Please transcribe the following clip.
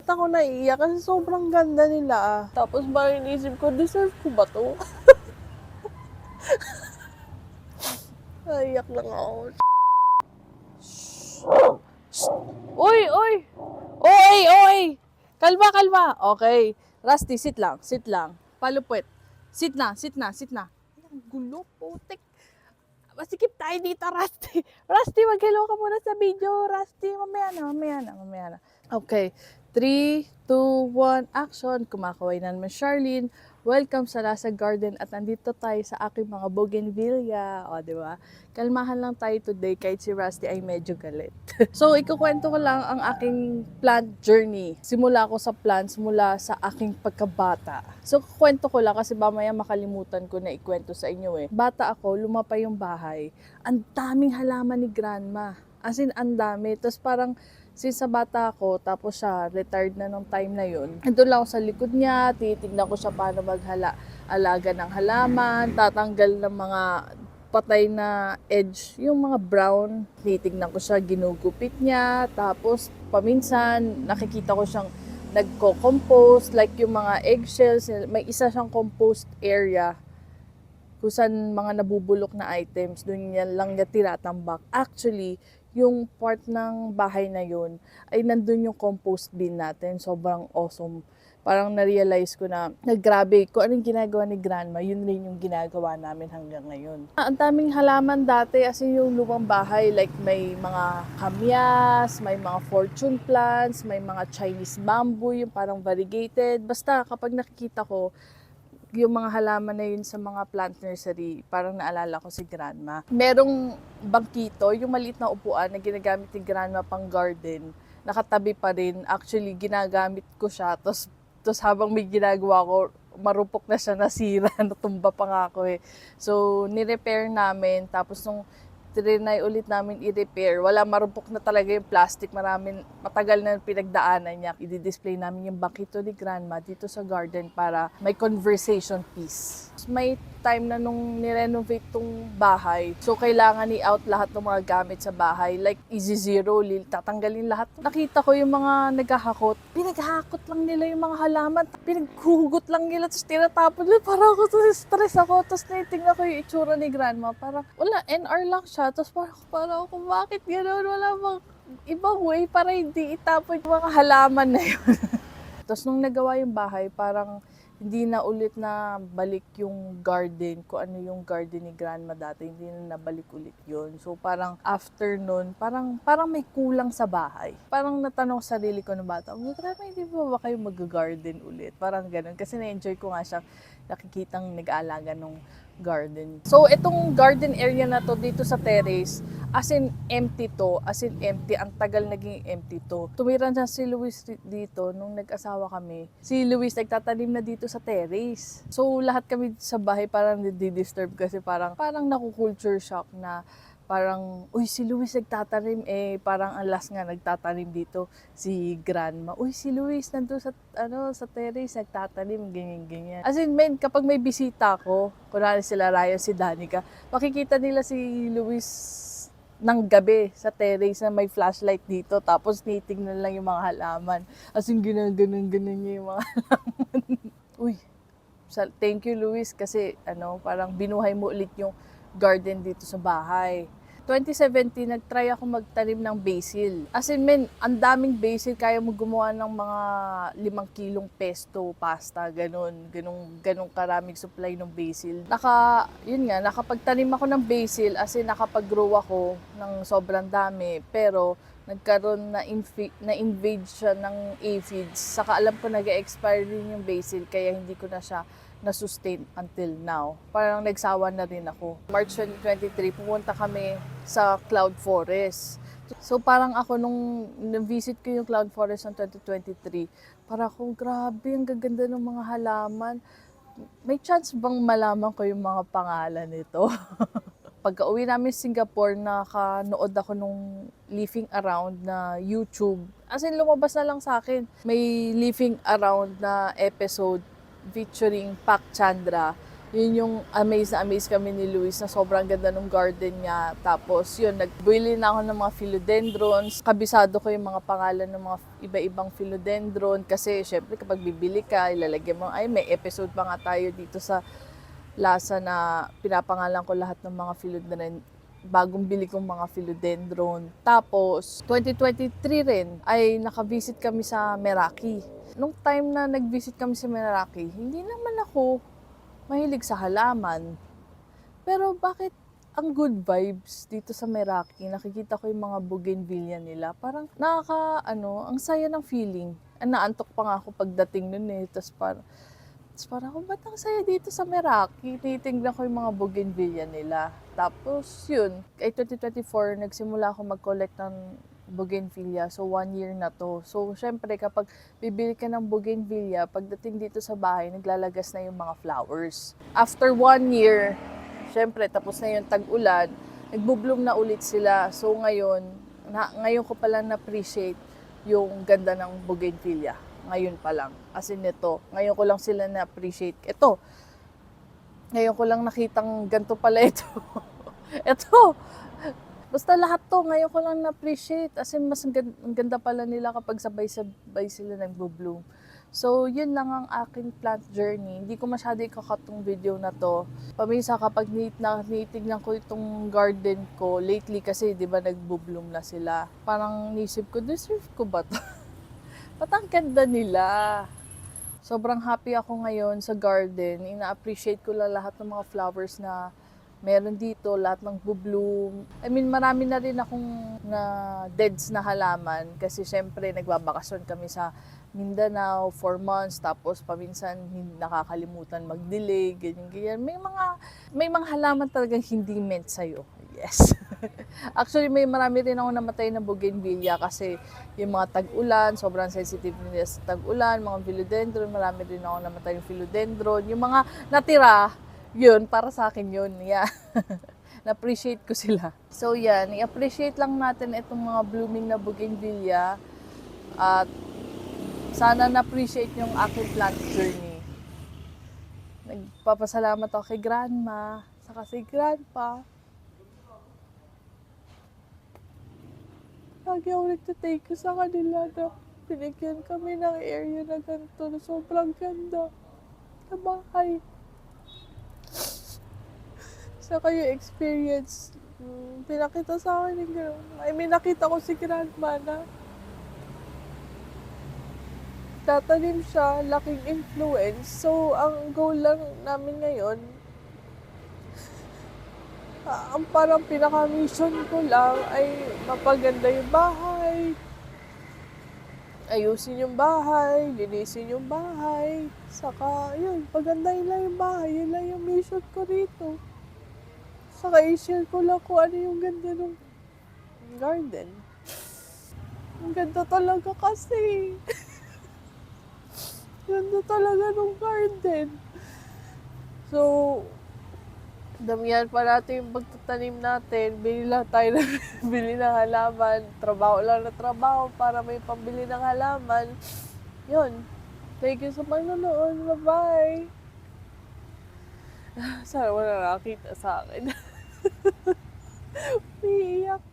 ako naiiyak kasi sobrang ganda nila. Tapos ba inisip ko, deserve ko ba to? Naiiyak lang ako. Uy, uy! Oy, oy! Kalma, kalma. Okay. Rusty, sit lang, sit lang. Palupit. Sit na, sit na, sit na. Ay, ang gulo, putik. Masikip tayo dito, Rusty. Rusty, mag-hello ka muna sa video. Rusty, mamaya na. Okay. 3, 2, 1, action. Kumakaway na naman Charlene. Welcome sa Nasa Garden at nandito tayo sa aking mga bougainvillea. O, di ba? Kalmahan lang tayo today kahit si Rusty ay medyo galit. So, ikukwento ko lang ang aking plant journey. Simula ako sa plants mula sa aking pagkabata. So, kwento ko lang kasi mamaya makalimutan ko na ikwento sa inyo eh. Bata ako, lumapay yung bahay. Ang daming halaman ni grandma. As in, ang dami. Tapos parang since sa bata ako, tapos siya, retired na nung time na yun. Ando lang ako sa likod niya, titignan ko siya paano alaga ng halaman, tatanggal ng mga patay na edge, yung mga brown. Titignan ko siya, ginugupit niya, tapos paminsan, nakikita ko siyang nagko-compost, like yung mga eggshells, may isa siyang compost area kung saan mga nabubulok na items, doon niya lang niya tinatambak. Actually, yung part ng bahay na yun, ay nandun yung compost bin natin. Sobrang awesome. Parang na-realize ko na, grabe, kung anong ginagawa ni grandma, yun rin yung ginagawa namin hanggang ngayon. Ang daming halaman dati, as in yung lumang bahay, like may mga kamyas, may mga fortune plants, may mga Chinese bamboo, yung parang variegated. Basta kapag nakikita ko, yung mga halaman na yun sa mga plant nursery, parang naalala ko si grandma. Merong bangkito, yung maliit na upuan na ginagamit ni grandma pang garden, nakatabi pa rin. Actually, ginagamit ko siya, tapos habang may ginagawa ko, marupok na siya, nasira, natumba pa nga ako eh. So, nirepair namin, tapos nung trinay ulit namin i-repair. Wala, marupok na talaga yung plastic. Matagal na pinagdaanan niya. I-display namin yung bakito ni grandma dito sa garden para may conversation piece. May time na nung nirenovate tong bahay, so kailangan i-out lahat ng mga gamit sa bahay. Like easy zero, tatanggalin lahat. Nakita ko yung mga naghahakot. Pinaghahakot lang nila yung mga halaman. Pinaghuhugot lang nila, tapos tinatapon nila. Parang ako, stress ako. Tapos naitingnan ko yung itsura ni grandma. Parang, wala, NR lang siya. Tapos parang ako, bakit gano'n? Wala bang ibang way para hindi itapon yung mga halaman na yun. Tapos nung nagawa yung bahay, parang hindi na ulit na balik yung garden, kung ano yung garden ni grandma dati, hindi na nabalik ulit yun. So parang after nun, parang may kulang sa bahay. Parang natanong sa sarili ko ng bata, grandma, hindi ba kayo mag-garden ulit? Parang ganun. Kasi na-enjoy ko nga siya nakikitang nag-aalaga nung garden. So itong garden area na to dito sa terrace, as in empty to, ang tagal naging empty to. Tumira na si Luis dito nung nag-asawa kami. Si Luis nagtatanim na dito sa terrace. So lahat kami sa bahay parang di-disturb kasi parang naku-culture shock na parang, uy, si Luis nagtatanim, parang ang last nga nagtatanim dito, si grandma. Uy, si Luis nandun sa terrace, nagtatanim, ganyan. As in, men, kapag may bisita ko, kunwari sila Ryan, si Danica, makikita nila si Luis ng gabi sa terrace na may flashlight dito, tapos titignan lang yung mga halaman. As in, ganun niya yung mga halaman. Uy, thank you, Luis, kasi parang binuhay mo ulit yung garden dito sa bahay. 2017, nag-try ako magtanim ng basil. As in, men, ang daming basil, kaya mo gumawa ng mga 5 kilong pesto, pasta, ganun karaming supply ng basil. Nakapagtanim ako ng basil, as in, nakapag-grow ako ng sobrang dami, pero nagkaroon na invade siya ng aphids. Saka alam ko nag-expire din yung basil, kaya hindi ko na siya na-sustain until now. Parang nagsawa na rin ako. March 2023, pumunta kami sa Cloud Forest. So parang ako nung visit ko yung Cloud Forest ng 2023, parang ako, grabe, ang gaganda ng mga halaman. May chance bang malaman ko yung mga pangalan nito? Pagka-uwi namin Singapore, nakanood ako nung Leafing Around na YouTube. As in, lumabas na lang sa akin. May Leafing Around na episode featuring Pak Chandra. Yun yung amaze na amaze kami ni Luis na sobrang ganda ng garden niya. Tapos yun, nagbili na ako ng mga philodendrons. Kabisado ko yung mga pangalan ng mga iba-ibang philodendron. Kasi syempre kapag bibili ka, ilalagay mo, ay may episode pa nga tayo dito sa Lasa na pinapangalan ko lahat ng mga philodendron bagong bili kong mga philodendron. Tapos, 2023 rin ay nakavisit kami sa Meraki. Nung time na nag-visit kami sa Meraki, hindi naman ako mahilig sa halaman. Pero bakit ang good vibes dito sa Meraki? Nakikita ko yung mga bougainvillea nila. Parang ang saya ng feeling. Naantok pa nga ako pagdating nun eh. Parang ako, ba't ang saya dito sa Meraki? Titingnan ko yung mga bougainvillea nila. Tapos yun, ay 2024, nagsimula ako mag-collect ng bougainvillea. So 1 year na to. So syempre kapag bibili ka ng bougainvillea, pagdating dito sa bahay, naglalagas na yung mga flowers. After 1 year, syempre tapos na yung tag-ulan, nagbo-bloom na ulit sila. So ngayon ko pala na-appreciate yung ganda ng bougainvillea. Ngayon pa lang. As in ito, ngayon ko lang sila na-appreciate. Ito, ngayon ko lang nakitang ganito pala ito. Ito, basta lahat to, ngayon ko lang na-appreciate. As in, ang ganda pala nila kapag sabay-sabay sila nagbo-bloom. So, yun lang ang aking plant journey. Hindi ko masyado ikakatong video na to. Paminsan kapag nitignan ko itong garden ko, lately kasi, di ba, nagbo-bloom na sila. Parang nisip ko, deserve ko ba to? Ba't ang ganda nila? Sobrang happy ako ngayon sa garden. Ina-appreciate ko lang lahat ng mga flowers na meron dito, lahat ng bloom. I mean, marami na rin akong na deads na halaman kasi syempre nagbabakasyon kami sa Mindanao 4 months, tapos paminsan nakakalimutan mag-delay, ganyan. May mga halaman talagang hindi meant sa'yo. Yes. Actually, marami rin ako namatay na bougainvillea kasi yung mga tag-ulan, sobrang sensitive nila sa tag-ulan, mga philodendron, marami rin ako namatay yung philodendron. Yung mga natira, yun, para sa akin yun. Yeah. Na-appreciate ko sila. So yan, i-appreciate lang natin itong mga blooming na bougainvillea at sana na-appreciate yung aking plant journey. Nagpapasalamat ako kay Grandma, saka si Grandpa. Lagi ako nagtatake ko sa kanila na binigyan kami ng area na ganito na sobrang ganda na bahay. Saka yung experience, pinakita sa akin yung I mean, nakita ko si Grandma na tatanim siya, laking influence. So, ang goal lang namin ngayon, ang parang pinaka-mission ko lang ay mapaganda yung bahay, ayusin yung bahay, linisin yung bahay, saka yun, pagandahin lang yung bahay, yun lang yung mission ko rito. Saka i-share ko lang kung ano yung ganda ng garden. Ang ganda talaga kasi. Ganda talaga ng garden. So, damihan pa natin yung pagtatanim natin. Bili lang tayo bili ng halaman. Trabaho lang na trabaho para may pambili ng halaman. Yun. Thank you sa panonood. Bye-bye. Sana wala nakakita sa akin. Umiiyak.